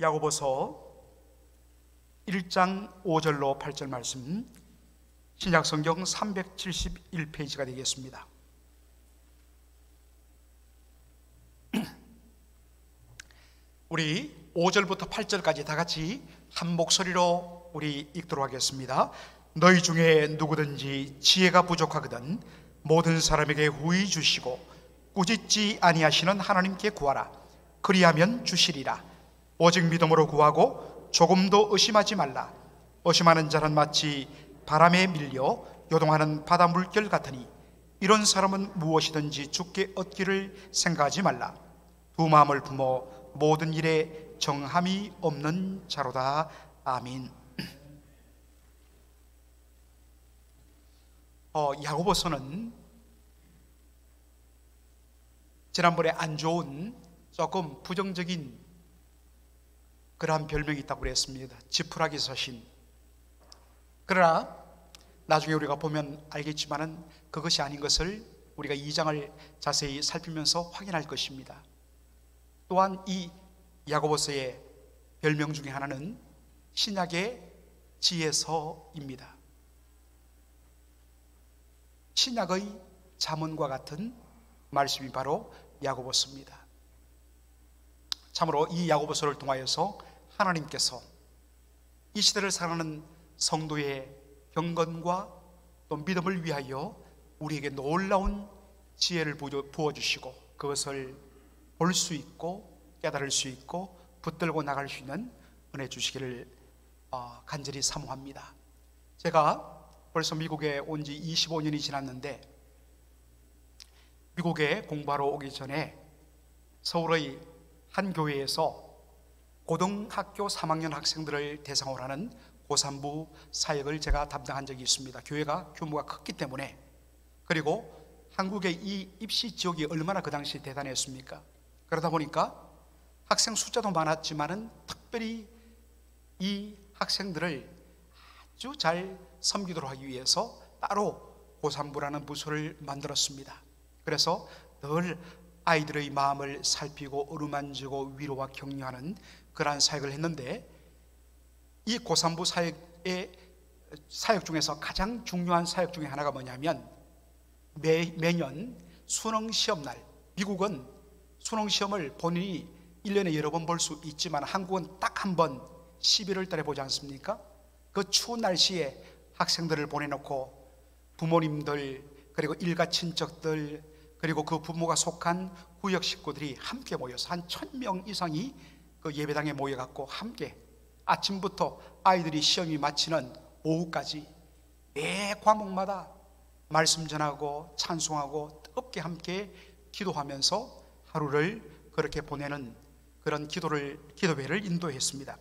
야고보서 1장 5절로 8절 말씀, 신약성경 371페이지가 되겠습니다. 우리 5절부터 8절까지 다 같이 한 목소리로 우리 읽도록 하겠습니다. 너희 중에 누구든지 지혜가 부족하거든 모든 사람에게 후히 주시고 꾸짖지 아니하시는 하나님께 구하라. 그리하면 주시리라. 오직 믿음으로 구하고 조금도 의심하지 말라. 의심하는 자는 마치 바람에 밀려 요동하는 바다 물결 같으니 이런 사람은 무엇이든지 주께 얻기를 생각하지 말라. 두 마음을 품어 모든 일에 정함이 없는 자로다. 아멘. 야고보서는 지난번에 안 좋은 조금 부정적인 그러한 별명이 있다고 그랬습니다. 지푸라기 서신. 그러나 나중에 우리가 보면 알겠지만은 그것이 아닌 것을 우리가 2장을 자세히 살피면서 확인할 것입니다. 또한 이 야고보서의 별명 중에 하나는 신약의 지혜서입니다. 신약의 잠언과 같은 말씀이 바로 야고보서입니다. 참으로 이 야고보서를 통하여서 하나님께서 이 시대를 살아가는 성도의 경건과 또 믿음을 위하여 우리에게 놀라운 지혜를 부어주시고 그것을 볼 수 있고 깨달을 수 있고 붙들고 나갈 수 있는 은혜 주시기를 간절히 사모합니다. 제가 벌써 미국에 온 지 25년이 지났는데 미국에 공부하러 오기 전에 서울의 한 교회에서 고등학교 3학년 학생들을 대상으로 하는 고3부 사역을 제가 담당한 적이 있습니다. 교회가 규모가 컸기 때문에. 그리고 한국의 이 입시 지역이 얼마나 그 당시 대단했습니까? 그러다 보니까 학생 숫자도 많았지만은 특별히 이 학생들을 아주 잘 섬기도록 하기 위해서 따로 고3부라는 부서를 만들었습니다. 그래서 늘 아이들의 마음을 살피고 어루만지고 위로와 격려하는 그러한 사역을 했는데 이 고3부 사역 중에서 가장 중요한 사역 중에 하나가 뭐냐면 매년 수능시험날, 미국은 수능시험을 본인이 1년에 여러 번 볼 수 있지만 한국은 딱 한 번 11월 달에 보지 않습니까? 그 추운 날씨에 학생들을 보내놓고 부모님들 그리고 일가 친척들 그리고 그 부모가 속한 구역 식구들이 함께 모여서 한 1000명 이상이 그 예배당에 모여갖고 함께 아침부터 아이들이 시험이 마치는 오후까지 매 과목마다 말씀 전하고 찬송하고 뜨겁게 함께 기도하면서 하루를 그렇게 보내는 그런 기도회를 인도했습니다.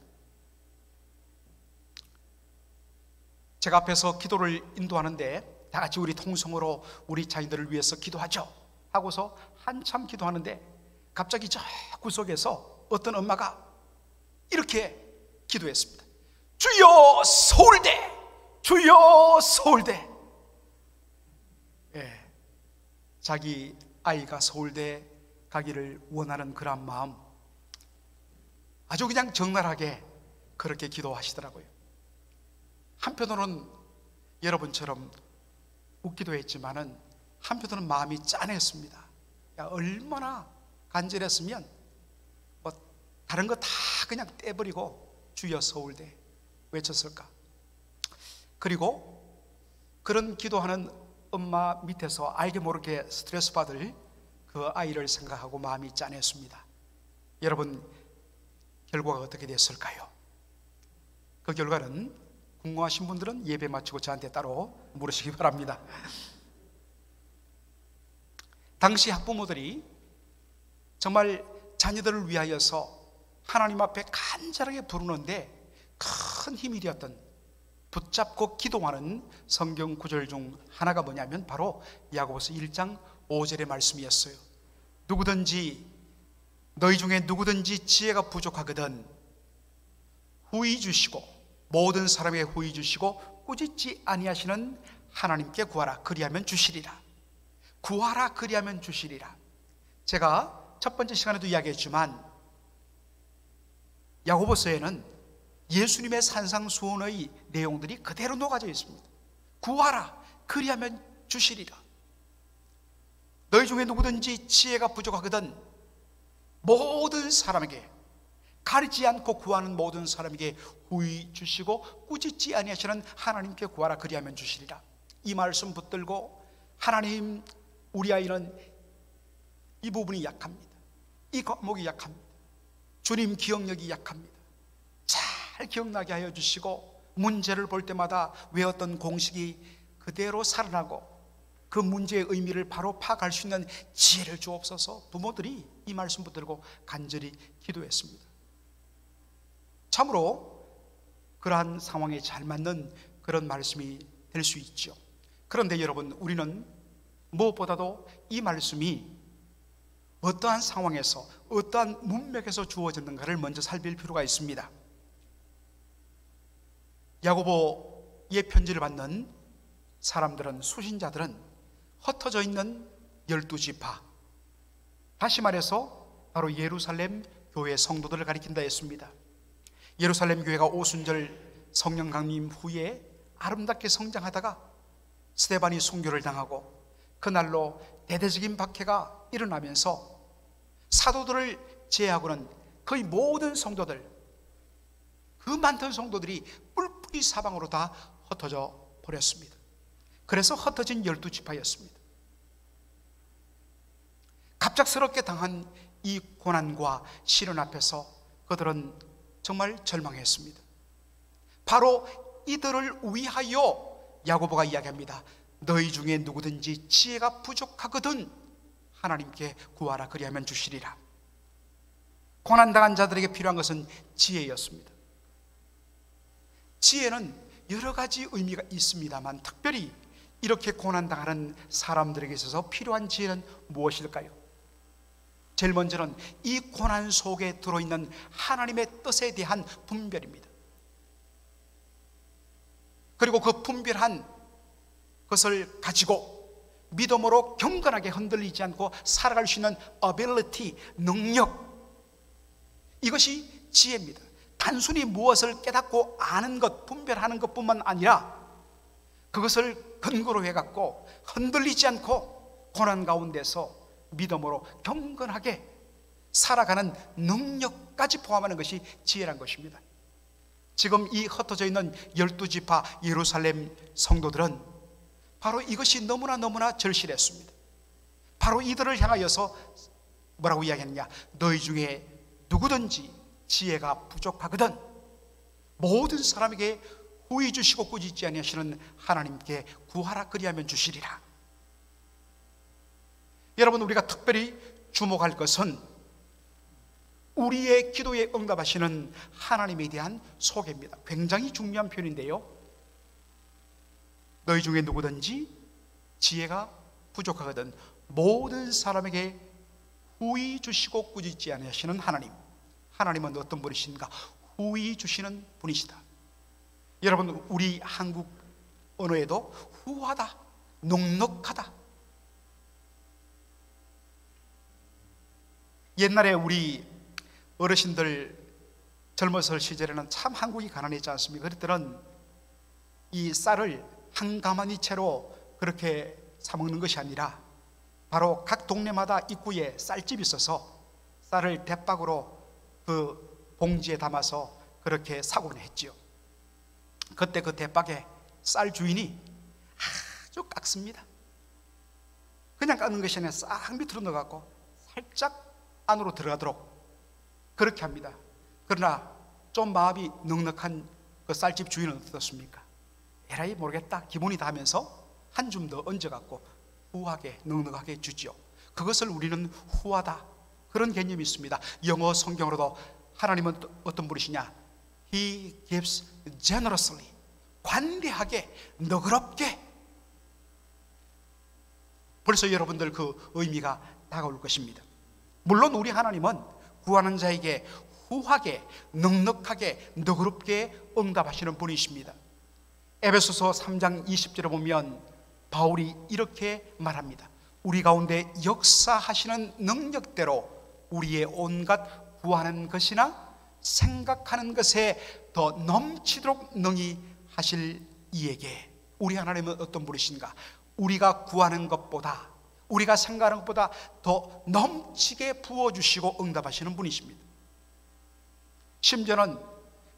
제가 앞에서 기도를 인도하는데 다 같이 우리 통성으로 우리 자녀들을 위해서 기도하죠 하고서 한참 기도하는데 갑자기 저 구석에서 어떤 엄마가 이렇게 기도했습니다. 주여 서울대! 주여 서울대! 자기 아이가 서울대 가기를 원하는 그런 마음 아주 그냥 적나라하게 그렇게 기도하시더라고요. 한편으로는 여러분처럼 웃기도 했지만은 한편으로는 마음이 짠했습니다. 얼마나 간절했으면 뭐 다른 거 다 그냥 떼버리고 주여 서울대 외쳤을까. 그리고 그런 기도하는 엄마 밑에서 알게 모르게 스트레스 받을 그 아이를 생각하고 마음이 짠했습니다. 여러분 결과가 어떻게 됐을까요? 그 결과는 궁금하신 분들은 예배 마치고 저한테 따로 물으시기 바랍니다. 당시 학부모들이 정말 자녀들을 위하여서 하나님 앞에 간절하게 부르는데 큰 힘이 되었던 붙잡고 기도하는 성경 구절 중 하나가 뭐냐면 바로 야고보서 1장 5절의 말씀이었어요. 너희 중에 누구든지 지혜가 부족하거든 후히 주시고 모든 사람에게 후히 주시고 꾸짖지 아니하시는 하나님께 구하라. 그리하면 주시리라. 구하라 그리하면 주시리라. 제가 첫 번째 시간에도 이야기했지만 야고보서에는 예수님의 산상수훈의 내용들이 그대로 녹아져 있습니다. 구하라, 그리하면 주시리라. 너희 중에 누구든지 지혜가 부족하거든 모든 사람에게, 가리지 않고 구하는 모든 사람에게 후히 주시고 꾸짖지 아니하시는 하나님께 구하라, 그리하면 주시리라. 이 말씀 붙들고, 하나님, 우리 아이는 이 부분이 약합니다. 이 과목이 약합니다. 주님, 기억력이 약합니다. 잘 기억나게 하여 주시고, 문제를 볼 때마다 외웠던 공식이 그대로 살아나고 그 문제의 의미를 바로 파악할 수 있는 지혜를 주옵소서. 부모들이 이 말씀 붙들고 간절히 기도했습니다. 참으로 그러한 상황에 잘 맞는 그런 말씀이 될 수 있죠. 그런데 여러분, 우리는 무엇보다도 이 말씀이 어떠한 상황에서, 어떠한 문맥에서 주어졌는가를 먼저 살필 필요가 있습니다. 야고보의 편지를 받는 사람들은, 수신자들은 흩어져 있는 12지파, 다시 말해서 바로 예루살렘 교회 성도들을 가리킨다 했습니다. 예루살렘 교회가 오순절 성령 강림 후에 아름답게 성장하다가 스데반이 순교를 당하고 그날로 대대적인 박해가 일어나면서 사도들을 제외하고는 거의 모든 성도들, 그 많던 성도들이 뿔뿔이 사방으로 다 흩어져 버렸습니다. 그래서 흩어진 12지파였습니다. 갑작스럽게 당한 이 고난과 시련 앞에서 그들은 정말 절망했습니다. 바로 이들을 위하여 야고보가 이야기합니다. 너희 중에 누구든지 지혜가 부족하거든 하나님께 구하라, 그리하면 주시리라. 고난당한 자들에게 필요한 것은 지혜였습니다. 지혜는 여러 가지 의미가 있습니다만, 특별히 이렇게 고난당하는 사람들에게 있어서 필요한 지혜는 무엇일까요? 제일 먼저는 이 고난 속에 들어있는 하나님의 뜻에 대한 분별입니다. 그리고 그 분별한 것을 가지고 믿음으로 경건하게 흔들리지 않고 살아갈 수 있는 ability, 능력, 이것이 지혜입니다. 단순히 무엇을 깨닫고 아는 것, 분별하는 것뿐만 아니라 그것을 근거로 해갖고 흔들리지 않고 고난 가운데서 믿음으로 경건하게 살아가는 능력까지 포함하는 것이 지혜란 것입니다. 지금 이 흩어져 있는 12지파 예루살렘 성도들은 바로 이것이 너무나 절실했습니다. 바로 이들을 향하여서 뭐라고 이야기했느냐? 너희 중에 누구든지 지혜가 부족하거든 모든 사람에게 후히 주시고 꾸짖지 아니하시는 하나님께 구하라, 그리하면 주시리라. 여러분, 우리가 특별히 주목할 것은 우리의 기도에 응답하시는 하나님에 대한 소개입니다. 굉장히 중요한 표현인데요, 너희 중에 누구든지 지혜가 부족하거든 모든 사람에게 후히 주시고 꾸짖지 아니하시는 하나님. 하나님은 어떤 분이신가? 후히 주시는 분이시다. 여러분, 우리 한국 언어에도 후하다, 넉넉하다. 옛날에 우리 어르신들 젊었을 시절에는 참 한국이 가난했지 않습니까? 그럴 때는 이 쌀을 한 가마니 채로 그렇게 사 먹는 것이 아니라 바로 각 동네마다 입구에 쌀집이 있어서 쌀을 대박으로 그 봉지에 담아서 그렇게 사곤 했지요. 그때 그 대박에 쌀 주인이 아주 깎습니다. 그냥 깎는 것이 아니라 싹 밑으로 넣어갖고 살짝 안으로 들어가도록 그렇게 합니다. 그러나 좀 마음이 넉넉한 그 쌀집 주인은 어떻습니까? 에라이 모르겠다, 기분이 다 하면서 한 줌 더 얹어갖고 후하게 넉넉하게 주지요. 그것을 우리는 후하다, 그런 개념이 있습니다. 영어 성경으로도 하나님은 어떤 분이시냐? He gives generously, 관대하게, 너그럽게. 벌써 여러분들 그 의미가 다가올 것입니다. 물론 우리 하나님은 구하는 자에게 후하게, 넉넉하게, 너그럽게 응답하시는 분이십니다. 에베소서 3장 20절에 보면 바울이 이렇게 말합니다. 우리 가운데 역사하시는 능력대로 우리의 온갖 구하는 것이나 생각하는 것에 더 넘치도록 능히 하실 이에게 우리 하나님은 어떤 분이신가? 우리가 구하는 것보다, 우리가 생각하는 것보다 더 넘치게 부어주시고 응답하시는 분이십니다. 심지어는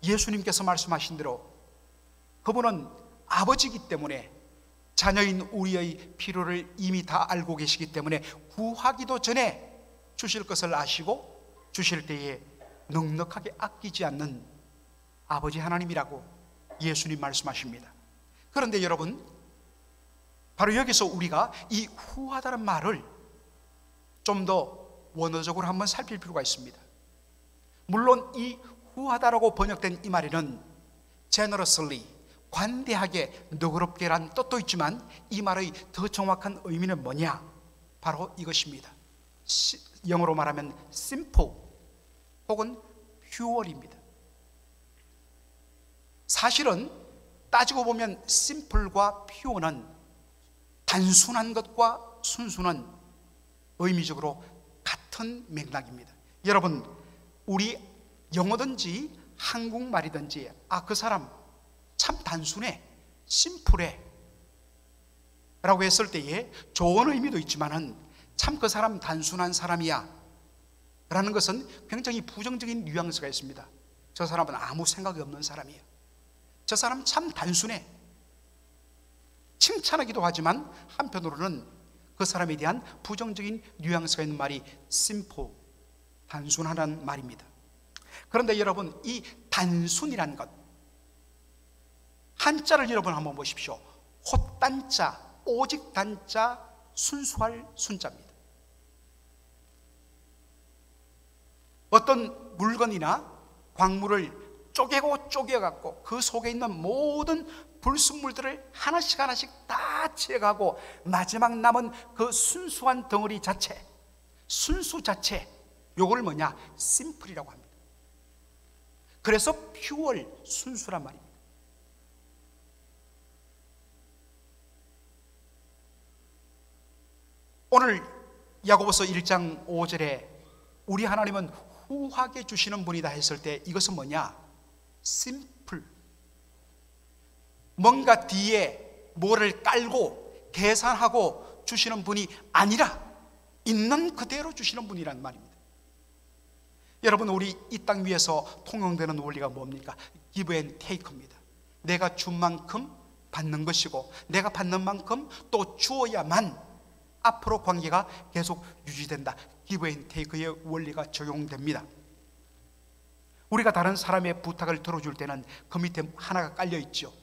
예수님께서 말씀하신 대로 그분은 아버지이기 때문에 자녀인 우리의 필요를 이미 다 알고 계시기 때문에 구하기도 전에 주실 것을 아시고 주실 때에 넉넉하게 아끼지 않는 아버지 하나님이라고 예수님 말씀하십니다. 그런데 여러분, 바로 여기서 우리가 이 후하다는 말을 좀 더 원어적으로 한번 살필 필요가 있습니다. 물론 이 후하다라고 번역된 이 말에는 generously, 관대하게, 너그럽게란 뜻도 있지만 이 말의 더 정확한 의미는 뭐냐? 바로 이것입니다. 영어로 말하면 simple 혹은 pure입니다. 사실은 따지고 보면 simple과 pure는 단순한 것과 순수는 의미적으로 같은 맥락입니다. 여러분, 우리 영어든지 한국말이든지 그 사람 참 단순해, 심플해 라고 했을 때에 좋은 의미도 있지만은 참 그 사람 단순한 사람이야 라는 것은 굉장히 부정적인 뉘앙스가 있습니다. 저 사람은 아무 생각이 없는 사람이에요. 저 사람 참 단순해. 칭찬하기도 하지만 한편으로는 그 사람에 대한 부정적인 뉘앙스가 있는 말이 simple, 단순하다는 말입니다. 그런데 여러분, 이 단순이란 것, 한자를 여러분 한번 보십시오. 헛단자, 오직 단자, 순수할 순자입니다. 어떤 물건이나 광물을 쪼개고 쪼개갖고 그 속에 있는 모든 불순물들을 하나씩 하나씩 다 채가고 마지막 남은 그 순수한 덩어리 자체, 순수 자체, 요걸 뭐냐? 심플이라고 합니다. 그래서 pure, 순수란 말입니다. 오늘 야고보서 1장 5절에 우리 하나님은 후하게 주시는 분이다 했을 때 이것은 뭐냐? 심플. 뭔가 뒤에 뭐를 깔고 계산하고 주시는 분이 아니라 있는 그대로 주시는 분이란 말입니다. 여러분, 우리 이 땅 위에서 통용되는 원리가 뭡니까? give and take입니다. 내가 준 만큼 받는 것이고 내가 받는 만큼 또 주어야만 앞으로 관계가 계속 유지된다. give and take의 원리가 적용됩니다. 우리가 다른 사람의 부탁을 들어줄 때는 그 밑에 하나가 깔려 있죠.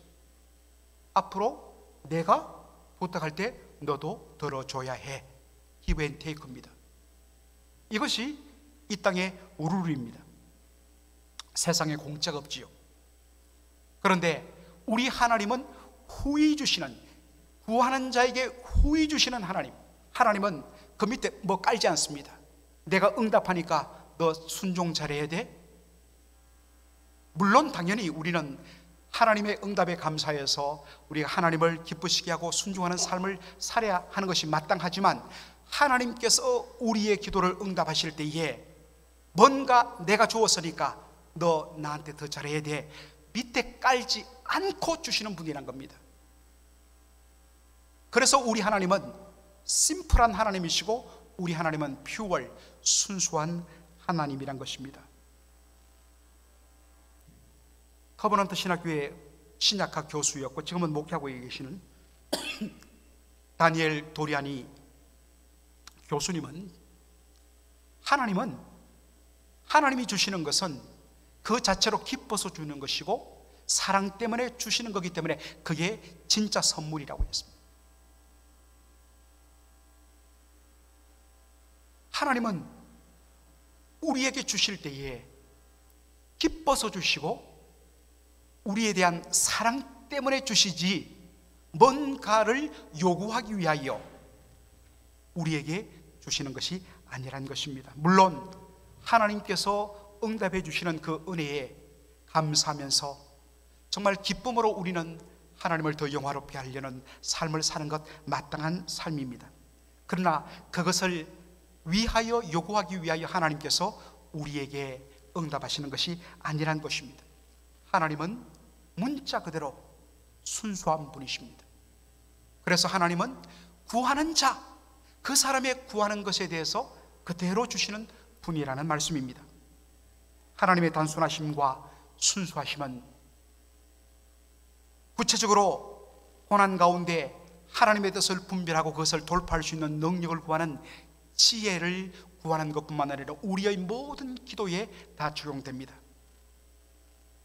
앞으로 내가 부탁할 때 너도 들어줘야 해. give and take입니다. 이것이 이 땅의 룰입니다. 세상에 공짜가 없지요. 그런데 우리 하나님은 후히 주시는, 구하는 자에게 후히 주시는 하나님. 하나님은 그 밑에 뭐 깔지 않습니다. 내가 응답하니까 너 순종 잘해야 돼. 물론 당연히 우리는 하나님의 응답에 감사해서 우리가 하나님을 기쁘시게 하고 순종하는 삶을 살아야 하는 것이 마땅하지만 하나님께서 우리의 기도를 응답하실 때에 뭔가 내가 주었으니까 너 나한테 더 잘해야 돼, 밑에 깔지 않고 주시는 분이란 겁니다. 그래서 우리 하나님은 심플한 하나님이시고 우리 하나님은 퓨어, 순수한 하나님이란 것입니다. 커버넌트 신학교의 신약학 교수였고 지금은 목회하고 계시는 다니엘 도리아니 교수님은 하나님이 주시는 것은 그 자체로 기뻐서 주는 것이고 사랑 때문에 주시는 거기 때문에 그게 진짜 선물이라고 했습니다. 하나님은 우리에게 주실 때에 기뻐서 주시고 우리에 대한 사랑 때문에 주시지 뭔가를 요구하기 위하여 우리에게 주시는 것이 아니란 것입니다. 물론 하나님께서 응답해 주시는 그 은혜에 감사하면서 정말 기쁨으로 우리는 하나님을 더 영화롭게 하려는 삶을 사는 것 마땅한 삶입니다. 그러나 그것을 위하여 요구하기 위하여 하나님께서 우리에게 응답하시는 것이 아니란 것입니다. 하나님은 문자 그대로 순수한 분이십니다. 그래서 하나님은 구하는 자, 그 사람의 구하는 것에 대해서 그대로 주시는 분이라는 말씀입니다. 하나님의 단순하심과 순수하심은 구체적으로 고난 가운데 하나님의 뜻을 분별하고 그것을 돌파할 수 있는 능력을 구하는 지혜를 구하는 것뿐만 아니라 우리의 모든 기도에 다 적용됩니다.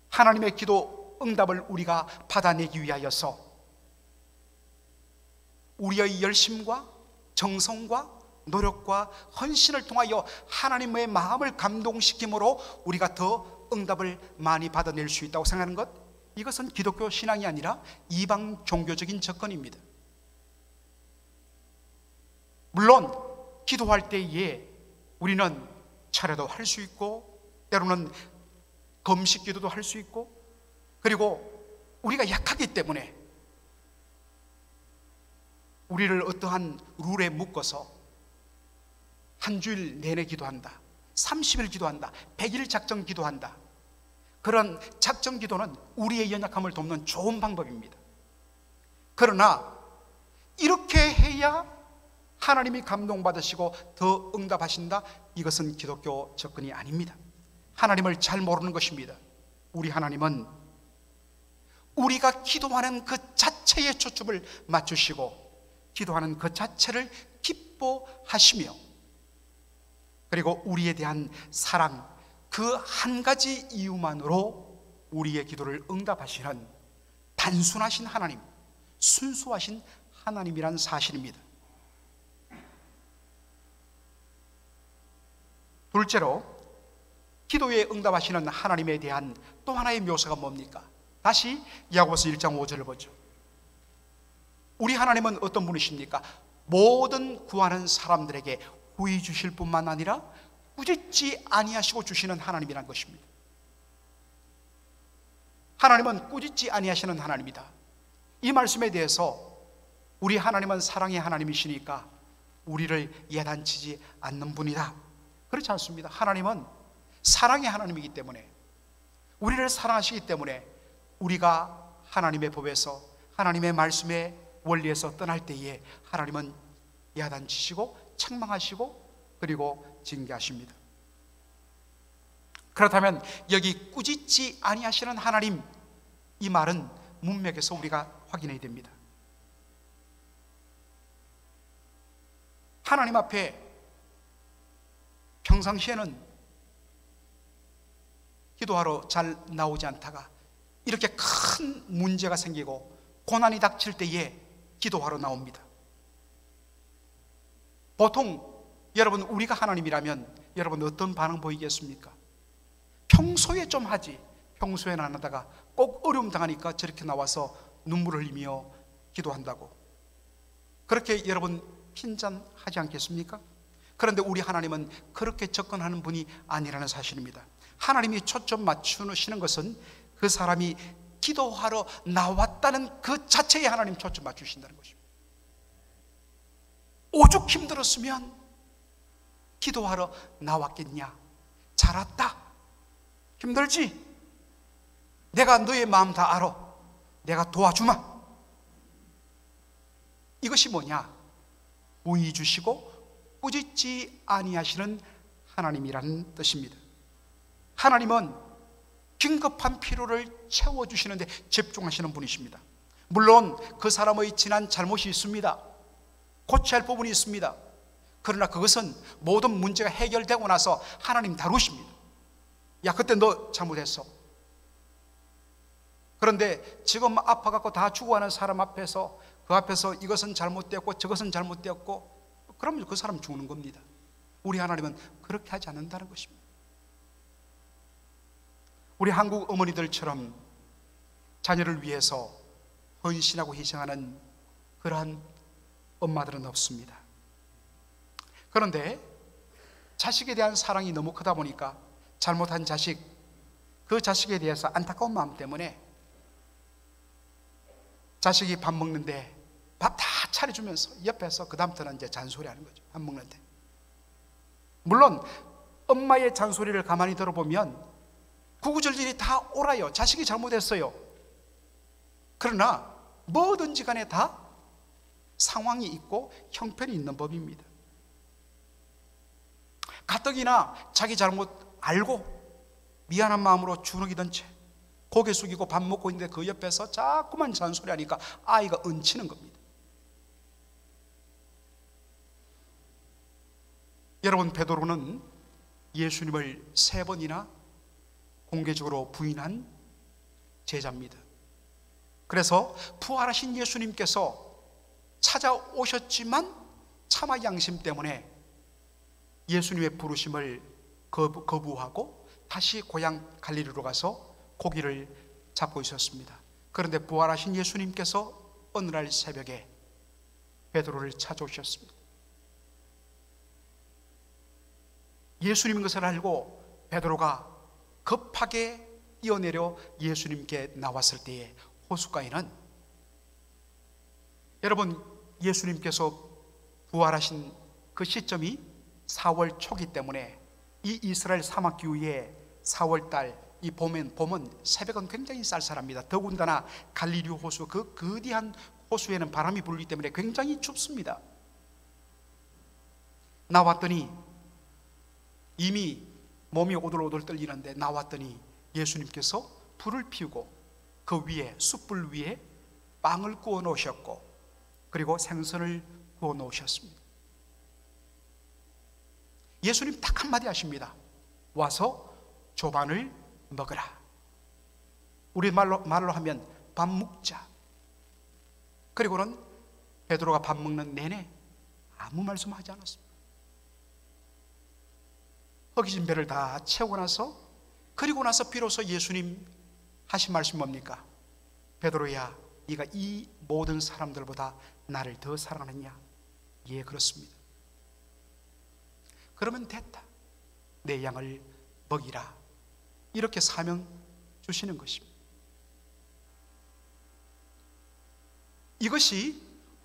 하나님의 기도 응답을 우리가 받아내기 위하여서 우리의 열심과 정성과 노력과 헌신을 통하여 하나님의 마음을 감동시킴으로 우리가 더 응답을 많이 받아낼 수 있다고 생각하는 것, 이것은 기독교 신앙이 아니라 이방 종교적인 접근입니다. 물론 기도할 때에 우리는 차례도 할 수 있고 때로는 금식 기도도 할 수 있고, 그리고 우리가 약하기 때문에 우리를 어떠한 룰에 묶어서 한 주일 내내 기도한다, 30일 기도한다, 100일 작정 기도한다, 그런 작정 기도는 우리의 연약함을 돕는 좋은 방법입니다. 그러나 이렇게 해야 하나님이 감동받으시고 더 응답하신다, 이것은 기독교 접근이 아닙니다. 하나님을 잘 모르는 것입니다. 우리 하나님은 우리가 기도하는 그 자체에 초점을 맞추시고 기도하는 그 자체를 기뻐하시며, 그리고 우리에 대한 사랑, 그 한 가지 이유만으로 우리의 기도를 응답하시는 단순하신 하나님, 순수하신 하나님이란 사실입니다. 둘째로, 기도에 응답하시는 하나님에 대한 또 하나의 묘사가 뭡니까? 다시 야고보서 1장 5절을 보죠. 우리 하나님은 어떤 분이십니까? 모든 구하는 사람들에게 후히 주실 뿐만 아니라 꾸짖지 아니하시고 주시는 하나님이란 것입니다. 하나님은 꾸짖지 아니하시는 하나님이다. 이 말씀에 대해서 우리 하나님은 사랑의 하나님이시니까 우리를 야단치지 않는 분이다, 그렇지 않습니다. 하나님은 사랑의 하나님이기 때문에, 우리를 사랑하시기 때문에 우리가 하나님의 법에서, 하나님의 말씀의 원리에서 떠날 때에 하나님은 야단치시고 책망하시고 그리고 징계하십니다. 그렇다면 여기 꾸짖지 아니하시는 하나님, 이 말은 문맥에서 우리가 확인해야 됩니다. 하나님 앞에 평상시에는 기도하러 잘 나오지 않다가 이렇게 큰 문제가 생기고 고난이 닥칠 때에 기도하러 나옵니다. 보통 여러분, 우리가 하나님이라면 여러분 어떤 반응 보이겠습니까? 평소에 좀 하지, 평소에는 안 하다가 꼭 어려움 당하니까 저렇게 나와서 눈물을 흘리며 기도한다고, 그렇게 여러분 핀잔하지 않겠습니까? 그런데 우리 하나님은 그렇게 접근하는 분이 아니라는 사실입니다. 하나님이 초점 맞추시는 것은 그 사람이 기도하러 나왔다는 그 자체에 하나님 초점 맞추신다는 것입니다. 오죽 힘들었으면 기도하러 나왔겠냐? 잘 왔다. 힘들지? 내가 너의 마음 다 알아. 내가 도와주마. 이것이 뭐냐? 우의 주시고 꾸짖지 아니하시는 하나님이라는 뜻입니다. 하나님은 긴급한 필요를 채워주시는데 집중하시는 분이십니다. 물론 그 사람의 지난 잘못이 있습니다. 고쳐야 할 부분이 있습니다. 그러나 그것은 모든 문제가 해결되고 나서 하나님 다루십니다. 야, 그때 너 잘못했어. 그런데 지금 아파갖고 다 죽어가는 사람 앞에서, 그 앞에서 이것은 잘못되었고 저것은 잘못되었고, 그러면 그 사람 죽는 겁니다. 우리 하나님은 그렇게 하지 않는다는 것입니다. 우리 한국 어머니들처럼 자녀를 위해서 헌신하고 희생하는 그러한 엄마들은 없습니다. 그런데 자식에 대한 사랑이 너무 크다 보니까 잘못한 자식, 그 자식에 대해서 안타까운 마음 때문에 자식이 밥 먹는데 밥 다 차려주면서 옆에서 그 다음부터는 이제 잔소리하는 거죠. 밥 먹는데. 물론 엄마의 잔소리를 가만히 들어보면 구구절절히 다 옳아요. 자식이 잘못했어요. 그러나 뭐든지 간에 다 상황이 있고 형편이 있는 법입니다. 가뜩이나 자기 잘못 알고 미안한 마음으로 주눅이던 채 고개 숙이고 밥 먹고 있는데 그 옆에서 자꾸만 잔소리하니까 아이가 얹히는 겁니다. 여러분, 베드로는 예수님을 3번이나 공개적으로 부인한 제자입니다. 그래서 부활하신 예수님께서 찾아오셨지만 차마 양심 때문에 예수님의 부르심을 거부하고 다시 고향 갈릴리로 가서 고기를 잡고 있었습니다. 그런데 부활하신 예수님께서 어느 날 새벽에 베드로를 찾아오셨습니다. 예수님인 것을 알고 베드로가 급하게 뛰어내려 예수님께 나왔을 때에 호숫가에는, 여러분, 예수님께서 부활하신 그 시점이 4월 초기 때문에 이 이스라엘 사막기후에 4월달 이 봄은 새벽은 굉장히 쌀쌀합니다. 더군다나 갈릴리 호수, 그 거대한 호수에는 바람이 불기 때문에 굉장히 춥습니다. 나왔더니 이미 몸이 오들오들 떨리는데 나왔더니 예수님께서 불을 피우고 그 위에, 숯불 위에 빵을 구워 놓으셨고 그리고 생선을 구워 놓으셨습니다. 예수님 딱 한마디 하십니다. 와서 조반을 먹으라. 우리 말로 하면 밥 먹자. 그리고는 베드로가 밥 먹는 내내 아무 말씀하지 않았습니다. 허기진 배를 다 채우고 나서, 그리고 나서 비로소 예수님 하신 말씀 뭡니까? 베드로야, 네가 이 모든 사람들보다 나를 더 사랑하느냐? 예, 그렇습니다. 그러면 됐다. 내 양을 먹이라. 이렇게 사명 주시는 것입니다. 이것이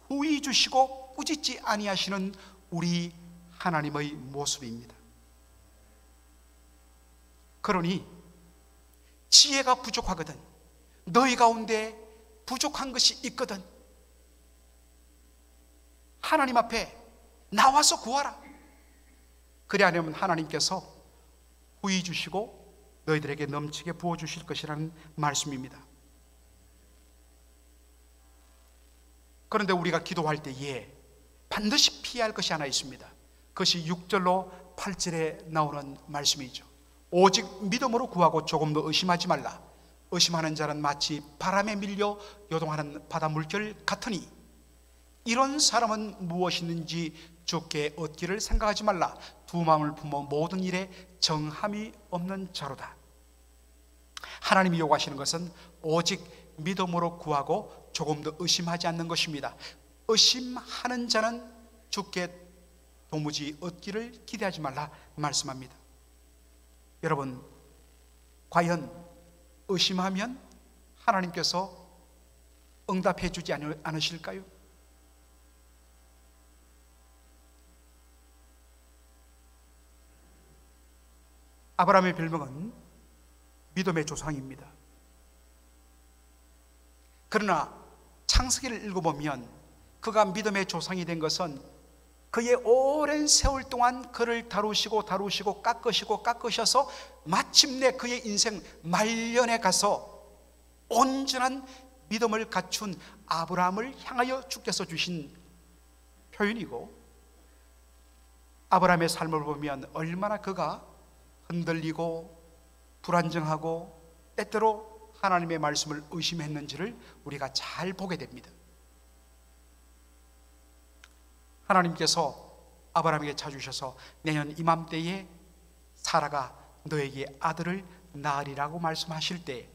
후히 주시고 꾸짖지 아니하시는 우리 하나님의 모습입니다. 그러니 지혜가 부족하거든, 너희 가운데 부족한 것이 있거든, 하나님 앞에 나와서 구하라. 그래 아니면 하나님께서 후히 주시고 너희들에게 넘치게 부어주실 것이라는 말씀입니다. 그런데 우리가 기도할 때에 반드시 피해야 할 것이 하나 있습니다. 그것이 6절로 8절에 나오는 말씀이죠. 오직 믿음으로 구하고 조금 더 의심하지 말라. 의심하는 자는 마치 바람에 밀려 요동하는 바다 물결 같으니 이런 사람은 무엇이 있는지 주께 얻기를 생각하지 말라. 두 마음을 품어 모든 일에 정함이 없는 자로다. 하나님이 요구하시는 것은 오직 믿음으로 구하고 조금 더 의심하지 않는 것입니다. 의심하는 자는 주께 도무지 얻기를 기대하지 말라 말씀합니다. 여러분, 과연 의심하면 하나님께서 응답해 주지 않으실까요? 아브라함의 별명은 믿음의 조상입니다. 그러나 창세기를 읽어보면 그가 믿음의 조상이 된 것은 그의 오랜 세월 동안 그를 다루시고 깎으셔서 마침내 그의 인생 말년에 가서 온전한 믿음을 갖춘 아브라함을 향하여 주께서 주신 표현이고, 아브라함의 삶을 보면 얼마나 그가 흔들리고 불안정하고 때때로 하나님의 말씀을 의심했는지를 우리가 잘 보게 됩니다. 하나님께서 아브라함에게 찾으셔서 내년 이맘때에 사라가 너에게 아들을 낳으리라고 말씀하실 때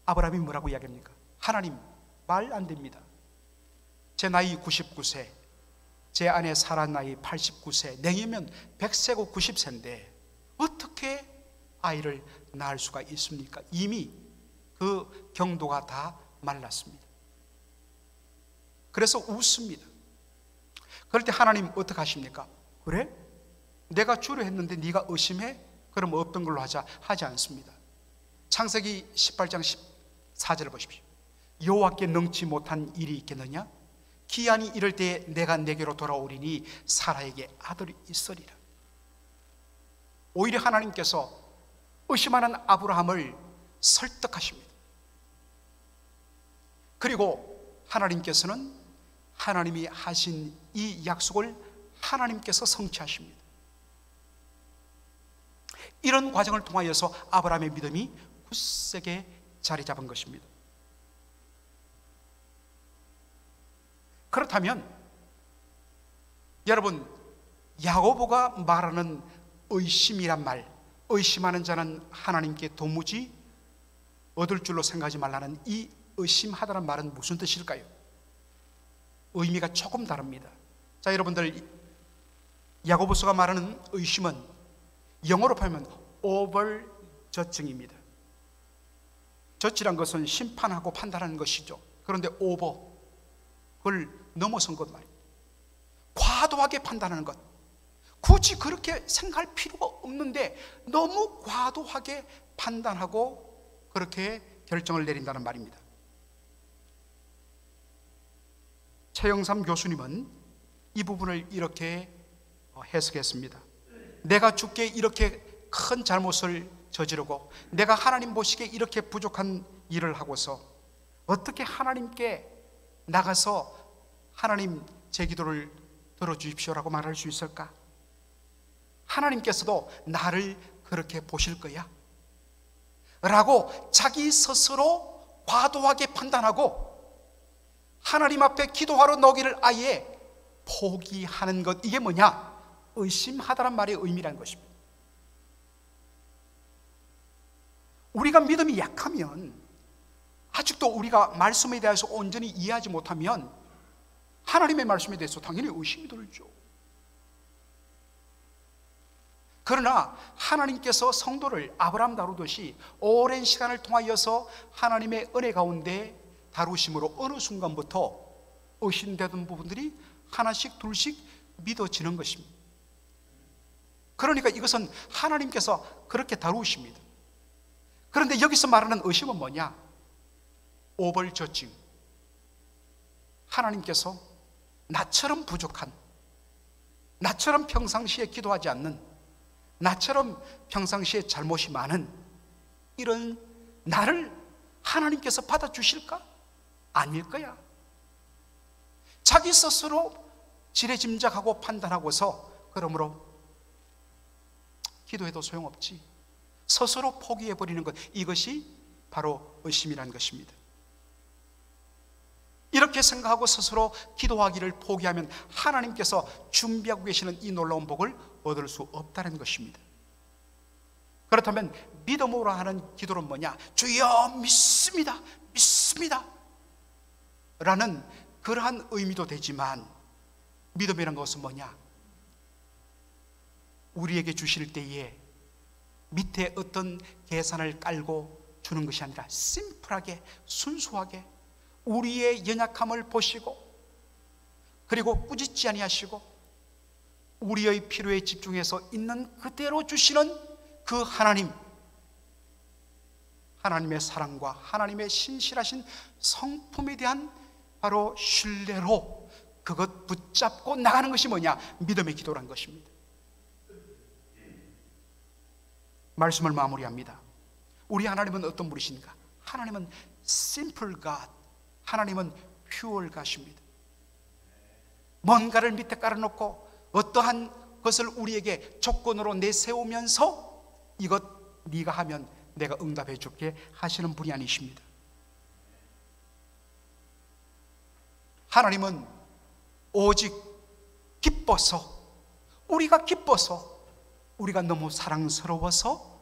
아브라함이 뭐라고 이야기합니까? 하나님, 말 안 됩니다. 제 나이 99세, 제 아내 사라 나이 89세, 내년이면 100세고 90세인데 어떻게 아이를 낳을 수가 있습니까? 이미 그 경도가 다 말랐습니다. 그래서 웃습니다. 그럴 때 하나님 어떻게 하십니까? 그래? 내가 주려 했는데 네가 의심해? 그럼 없던 걸로 하지 않습니다. 창세기 18장 14절을 보십시오. 여호와께 능치 못한 일이 있겠느냐? 기한이 이럴 때에 내가 내게로 돌아오리니 사라에게 아들이 있으리라. 오히려 하나님께서 의심하는 아브라함을 설득하십니다. 그리고 하나님께서는 하나님이 하신 이 약속을 하나님께서 성취하십니다. 이런 과정을 통하여서 아브라함의 믿음이 굳세게 자리 잡은 것입니다. 그렇다면 여러분, 야고보가 말하는 의심이란 말, 의심하는 자는 하나님께 도무지 얻을 줄로 생각하지 말라는 이 의심하다는 말은 무슨 뜻일까요? 의미가 조금 다릅니다. 자, 여러분들, 야고보서가 말하는 의심은 영어로 표현하면 overjudging입니다. 저지란 것은 심판하고 판단하는 것이죠. 그런데 over를 넘어선 것 말입니다. 과도하게 판단하는 것, 굳이 그렇게 생각할 필요가 없는데 너무 과도하게 판단하고 그렇게 결정을 내린다는 말입니다. 최영삼 교수님은 이 부분을 이렇게 해석했습니다. 내가 주께 이렇게 큰 잘못을 저지르고 내가 하나님 보시기에 이렇게 부족한 일을 하고서 어떻게 하나님께 나가서 하나님 제 기도를 들어주십시오라고 말할 수 있을까? 하나님께서도 나를 그렇게 보실 거야? 라고 자기 스스로 과도하게 판단하고 하나님 앞에 기도하러 나오기를 아예 포기하는 것, 이게 뭐냐? 의심하다란 말의 의미라는 것입니다. 우리가 믿음이 약하면, 아직도 우리가 말씀에 대해서 온전히 이해하지 못하면 하나님의 말씀에 대해서 당연히 의심이 들죠. 그러나 하나님께서 성도를 아브라함 다루듯이 오랜 시간을 통하여서 하나님의 은혜 가운데 다루심으로 어느 순간부터 의심되던 부분들이 하나씩 둘씩 믿어지는 것입니다. 그러니까 이것은 하나님께서 그렇게 다루십니다. 그런데 여기서 말하는 의심은 뭐냐? 오버저징. 하나님께서 나처럼 부족한, 나처럼 평상시에 기도하지 않는, 나처럼 평상시에 잘못이 많은 이런 나를 하나님께서 받아주실까? 아닐 거야. 자기 스스로 지레짐작하고 판단하고서 그러므로 기도해도 소용없지, 스스로 포기해버리는 것, 이것이 바로 의심이라는 것입니다. 이렇게 생각하고 스스로 기도하기를 포기하면 하나님께서 준비하고 계시는 이 놀라운 복을 얻을 수 없다는 것입니다. 그렇다면 믿음으로 하는 기도는 뭐냐? 주여 믿습니다, 믿습니다 라는 그러한 의미도 되지만, 믿음이라는 것은 뭐냐? 우리에게 주실 때에 밑에 어떤 계산을 깔고 주는 것이 아니라 심플하게, 순수하게 우리의 연약함을 보시고, 그리고 꾸짖지 아니하시고 우리의 필요에 집중해서 있는 그대로 주시는 그 하나님, 하나님의 사랑과 하나님의 신실하신 성품에 대한 바로 신뢰로 그것 붙잡고 나가는 것이 뭐냐? 믿음의 기도란 것입니다. 말씀을 마무리합니다. 우리 하나님은 어떤 분이신가? 하나님은 simple God, 하나님은 pure God입니다. 뭔가를 밑에 깔아놓고 어떠한 것을 우리에게 조건으로 내세우면서 이것 네가 하면 내가 응답해 줄게 하시는 분이 아니십니다. 하나님은 오직 기뻐서, 우리가 기뻐서, 우리가 너무 사랑스러워서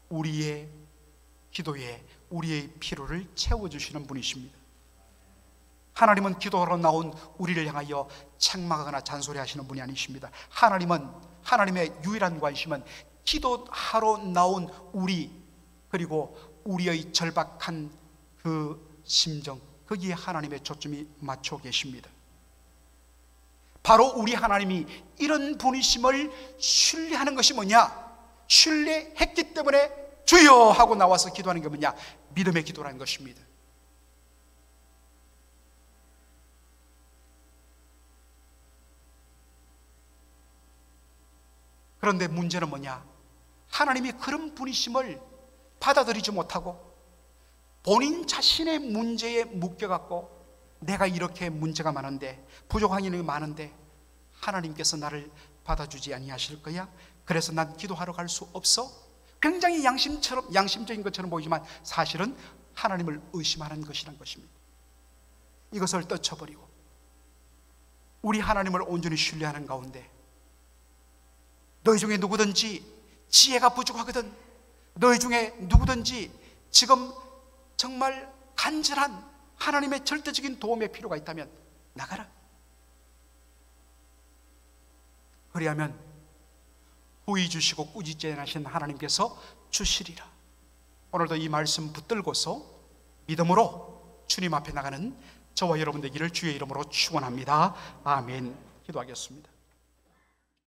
우리의 기도에 우리의 필요를 채워주시는 분이십니다. 하나님은 기도하러 나온 우리를 향하여 책망하거나 잔소리하시는 분이 아니십니다. 하나님은, 하나님의 유일한 관심은 기도하러 나온 우리, 그리고 우리의 절박한 그 심정, 거기에 하나님의 초점이 맞춰 계십니다. 바로 우리 하나님이 이런 분이심을 신뢰하는 것이 뭐냐? 신뢰했기 때문에 주여 하고 나와서 기도하는 게 뭐냐? 믿음의 기도라는 것입니다. 그런데 문제는 뭐냐? 하나님이 그런 분이심을 받아들이지 못하고 본인 자신의 문제에 묶여갖고 내가 이렇게 문제가 많은데, 부족한 일이 많은데 하나님께서 나를 받아주지 아니하실 거야? 그래서 난 기도하러 갈 수 없어? 굉장히 양심적인 것처럼 보이지만 사실은 하나님을 의심하는 것이란 것입니다. 이것을 떨쳐버리고 우리 하나님을 온전히 신뢰하는 가운데, 너희 중에 누구든지 지혜가 부족하거든, 너희 중에 누구든지 지금 정말 간절한 하나님의 절대적인 도움의 필요가 있다면 나가라. 그리하면 후히 주시고 꾸짖지 않으신 하나님께서 주시리라. 오늘도 이 말씀 붙들고서 믿음으로 주님 앞에 나가는 저와 여러분 되기를 주의 이름으로 축원합니다. 아멘. 기도하겠습니다.